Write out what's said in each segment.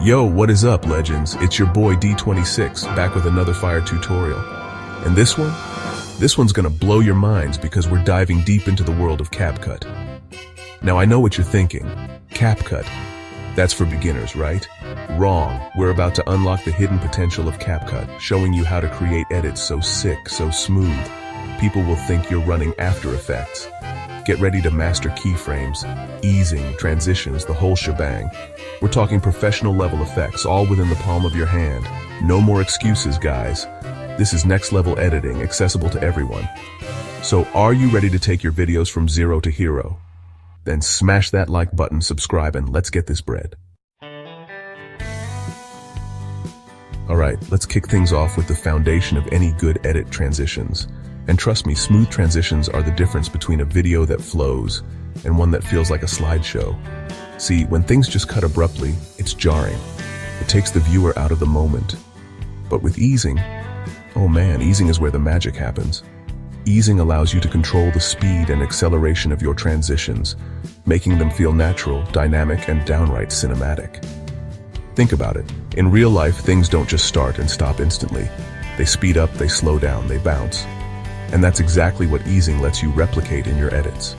Yo, what is up, legends? It's your boy D26, back with another fire tutorial. And this one's gonna blow your minds because we're diving deep into the world of CapCut. Now I know what you're thinking. CapCut, that's for beginners, right? Wrong. We're about to unlock the hidden potential of CapCut, showing you how to create edits so sick, so smooth. People will think you're running After Effects. Get ready to master keyframes, easing, transitions, the whole shebang. We're talking professional level effects, all within the palm of your hand. No more excuses, guys. This is next level editing, accessible to everyone. So are you ready to take your videos from zero to hero? Then smash that like button, subscribe, and let's get this bread. Alright, let's kick things off with the foundation of any good edit: transitions. And trust me, smooth transitions are the difference between a video that flows and one that feels like a slideshow. See, when things just cut abruptly, it's jarring. It takes the viewer out of the moment. But with easing, oh man, easing is where the magic happens. Easing allows you to control the speed and acceleration of your transitions, making them feel natural, dynamic, and downright cinematic. Think about it. In real life, things don't just start and stop instantly. They speed up, they slow down, they bounce. And that's exactly what easing lets you replicate in your edits.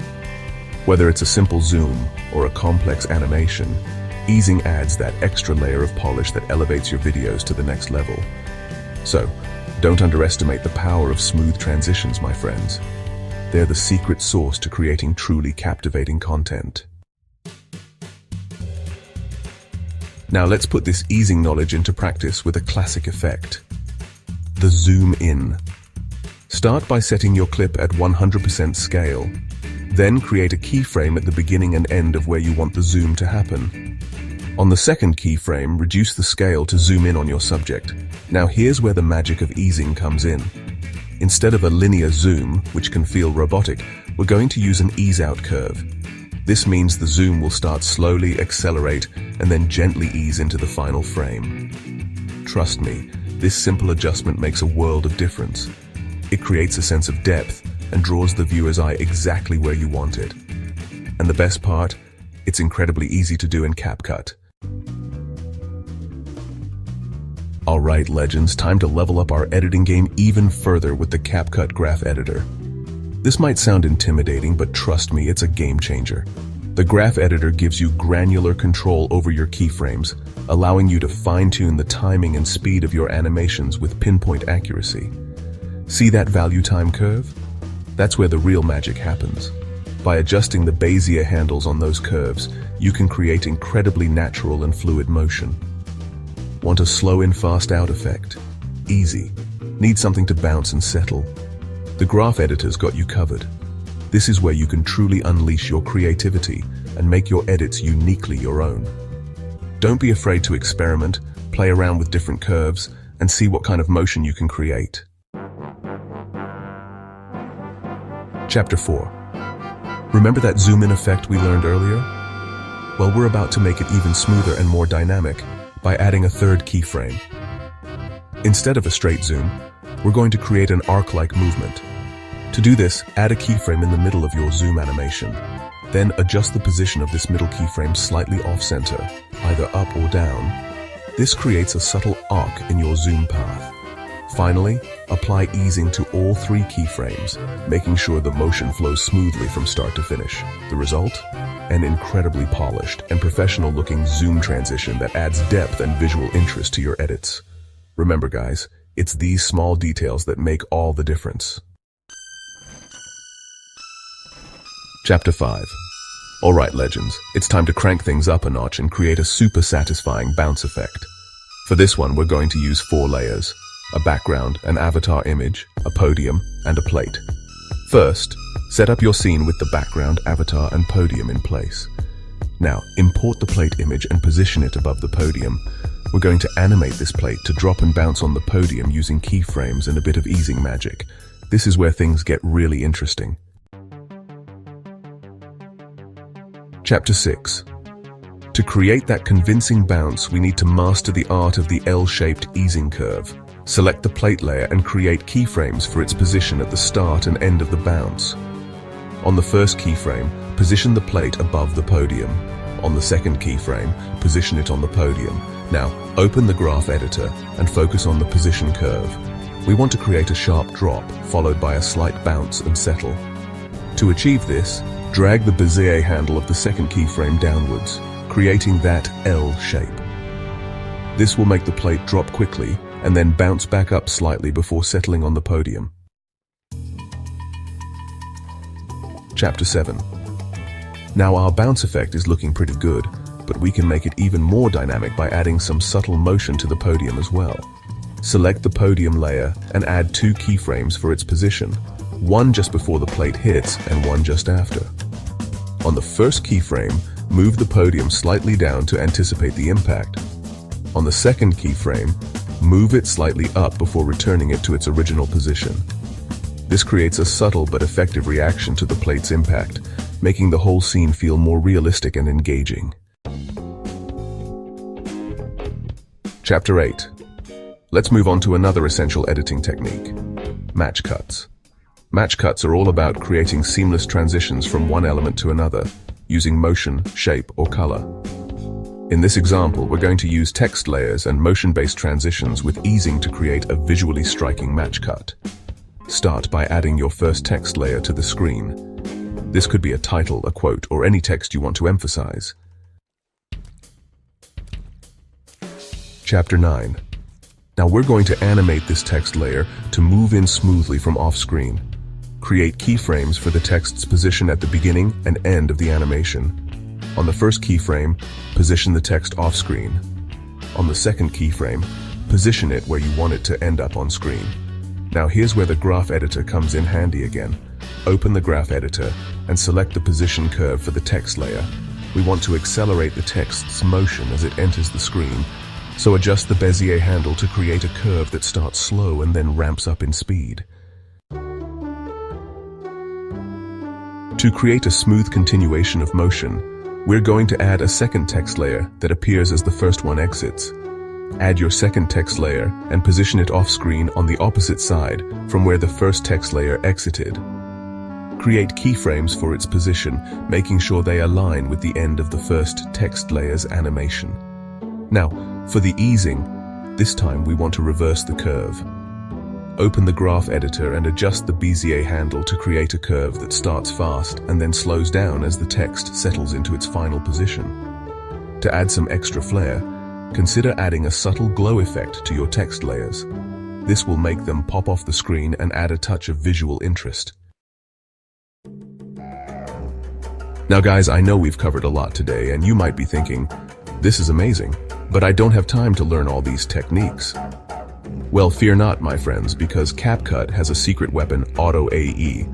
Whether it's a simple zoom or a complex animation, easing adds that extra layer of polish that elevates your videos to the next level. So, don't underestimate the power of smooth transitions, my friends. They're the secret sauce to creating truly captivating content. Now let's put this easing knowledge into practice with a classic effect: the zoom in. Start by setting your clip at 100% scale. Then create a keyframe at the beginning and end of where you want the zoom to happen. On the second keyframe, reduce the scale to zoom in on your subject. Now here's where the magic of easing comes in. Instead of a linear zoom, which can feel robotic, we're going to use an ease-out curve. This means the zoom will start slowly, accelerate, and then gently ease into the final frame. Trust me, this simple adjustment makes a world of difference. It creates a sense of depth and draws the viewer's eye exactly where you want it. And the best part, it's incredibly easy to do in CapCut. Alright, legends, time to level up our editing game even further with the CapCut Graph Editor. This might sound intimidating, but trust me, it's a game changer. The Graph Editor gives you granular control over your keyframes, allowing you to fine-tune the timing and speed of your animations with pinpoint accuracy. See that value time curve? That's where the real magic happens. By adjusting the Bezier handles on those curves, you can create incredibly natural and fluid motion. Want a slow in, fast out effect? Easy. Need something to bounce and settle? The Graph Editor's got you covered. This is where you can truly unleash your creativity and make your edits uniquely your own. Don't be afraid to experiment, play around with different curves, and see what kind of motion you can create. Chapter 4. Remember that zoom-in effect we learned earlier? Well, we're about to make it even smoother and more dynamic by adding a third keyframe. Instead of a straight zoom, we're going to create an arc-like movement. To do this, add a keyframe in the middle of your zoom animation. Then adjust the position of this middle keyframe slightly off-center, either up or down. This creates a subtle arc in your zoom path. Finally, apply easing to all three keyframes, making sure the motion flows smoothly from start to finish. The result? An incredibly polished and professional-looking zoom transition that adds depth and visual interest to your edits. Remember, guys, it's these small details that make all the difference. Chapter 5. Alright, legends, it's time to crank things up a notch and create a super satisfying bounce effect. For this one, we're going to use 4 layers. A background, an avatar image, a podium, and a plate. First, set up your scene with the background, avatar, and podium in place. Now, import the plate image and position it above the podium. We're going to animate this plate to drop and bounce on the podium using keyframes and a bit of easing magic. This is where things get really interesting. Chapter 6. To create that convincing bounce, we need to master the art of the L-shaped easing curve. Select the plate layer and create keyframes for its position at the start and end of the bounce. On the first keyframe, position the plate above the podium. On the second keyframe, position it on the podium. Now, open the graph editor and focus on the position curve. We want to create a sharp drop, followed by a slight bounce and settle. To achieve this, drag the Bezier handle of the second keyframe downwards, creating that L shape. This will make the plate drop quickly and then bounce back up slightly before settling on the podium. Chapter 7. Now our bounce effect is looking pretty good, but we can make it even more dynamic by adding some subtle motion to the podium as well. Select the podium layer and add 2 keyframes for its position, one just before the plate hits and one just after. On the first keyframe, move the podium slightly down to anticipate the impact. On the second keyframe, move it slightly up before returning it to its original position. This creates a subtle but effective reaction to the plate's impact, making the whole scene feel more realistic and engaging. Chapter 8. Let's move on to another essential editing technique, match cuts. Match cuts are all about creating seamless transitions from one element to another, using motion, shape, or color. In this example, we're going to use text layers and motion-based transitions with easing to create a visually striking match cut. Start by adding your first text layer to the screen. This could be a title, a quote, or any text you want to emphasize. Chapter 9. Now we're going to animate this text layer to move in smoothly from off-screen. Create keyframes for the text's position at the beginning and end of the animation. On the first keyframe, position the text off-screen. On the second keyframe, position it where you want it to end up on screen. Now here's where the graph editor comes in handy again. Open the graph editor and select the position curve for the text layer. We want to accelerate the text's motion as it enters the screen, so adjust the Bezier handle to create a curve that starts slow and then ramps up in speed. To create a smooth continuation of motion, we're going to add a second text layer that appears as the first one exits. Add your second text layer and position it off-screen on the opposite side from where the first text layer exited. Create keyframes for its position, making sure they align with the end of the first text layer's animation. Now, for the easing, this time we want to reverse the curve. Open the graph editor and adjust the Bezier handle to create a curve that starts fast and then slows down as the text settles into its final position. To add some extra flair, consider adding a subtle glow effect to your text layers. This will make them pop off the screen and add a touch of visual interest. Now guys, I know we've covered a lot today and you might be thinking, this is amazing, but I don't have time to learn all these techniques. Well, fear not, my friends, because CapCut has a secret weapon, Auto AE.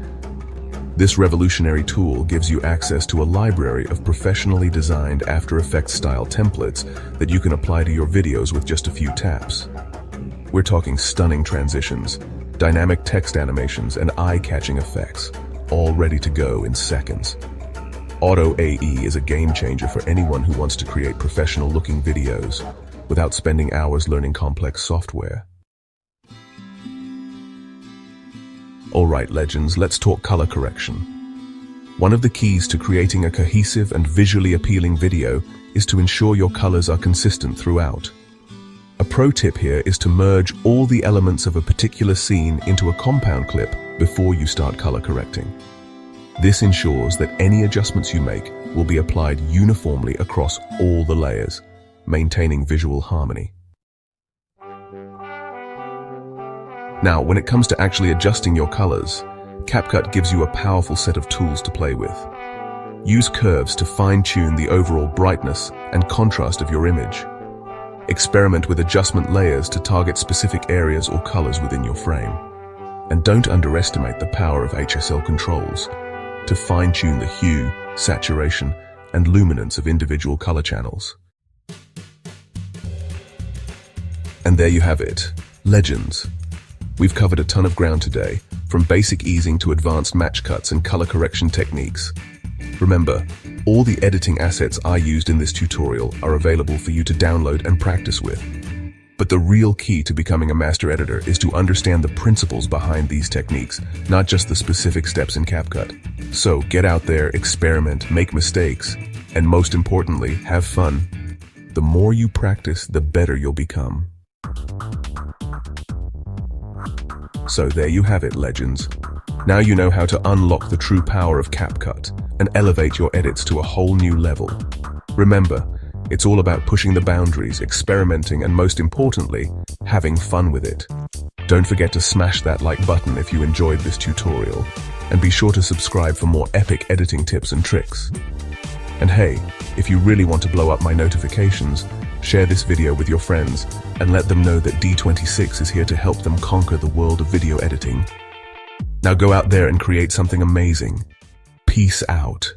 This revolutionary tool gives you access to a library of professionally designed After Effects style templates that you can apply to your videos with just a few taps. We're talking stunning transitions, dynamic text animations, and eye-catching effects, all ready to go in seconds. Auto AE is a game changer for anyone who wants to create professional-looking videos without spending hours learning complex software. Alright, legends, let's talk color correction. One of the keys to creating a cohesive and visually appealing video is to ensure your colors are consistent throughout. A pro tip here is to merge all the elements of a particular scene into a compound clip before you start color correcting. This ensures that any adjustments you make will be applied uniformly across all the layers, maintaining visual harmony. Now, when it comes to actually adjusting your colors, CapCut gives you a powerful set of tools to play with. Use curves to fine-tune the overall brightness and contrast of your image. Experiment with adjustment layers to target specific areas or colors within your frame. And don't underestimate the power of HSL controls to fine-tune the hue, saturation, and luminance of individual color channels. And there you have it, legends. We've covered a ton of ground today, from basic easing to advanced match cuts and color correction techniques. Remember, all the editing assets I used in this tutorial are available for you to download and practice with. But the real key to becoming a master editor is to understand the principles behind these techniques, not just the specific steps in CapCut. So get out there, experiment, make mistakes, and most importantly, have fun. The more you practice, the better you'll become. So there you have it, legends. Now you know how to unlock the true power of CapCut and elevate your edits to a whole new level. Remember, it's all about pushing the boundaries, experimenting, and most importantly, having fun with it. Don't forget to smash that like button if you enjoyed this tutorial, and be sure to subscribe for more epic editing tips and tricks. And hey, if you really want to blow up my notifications, share this video with your friends and let them know that D26 is here to help them conquer the world of video editing. Now go out there and create something amazing. Peace out.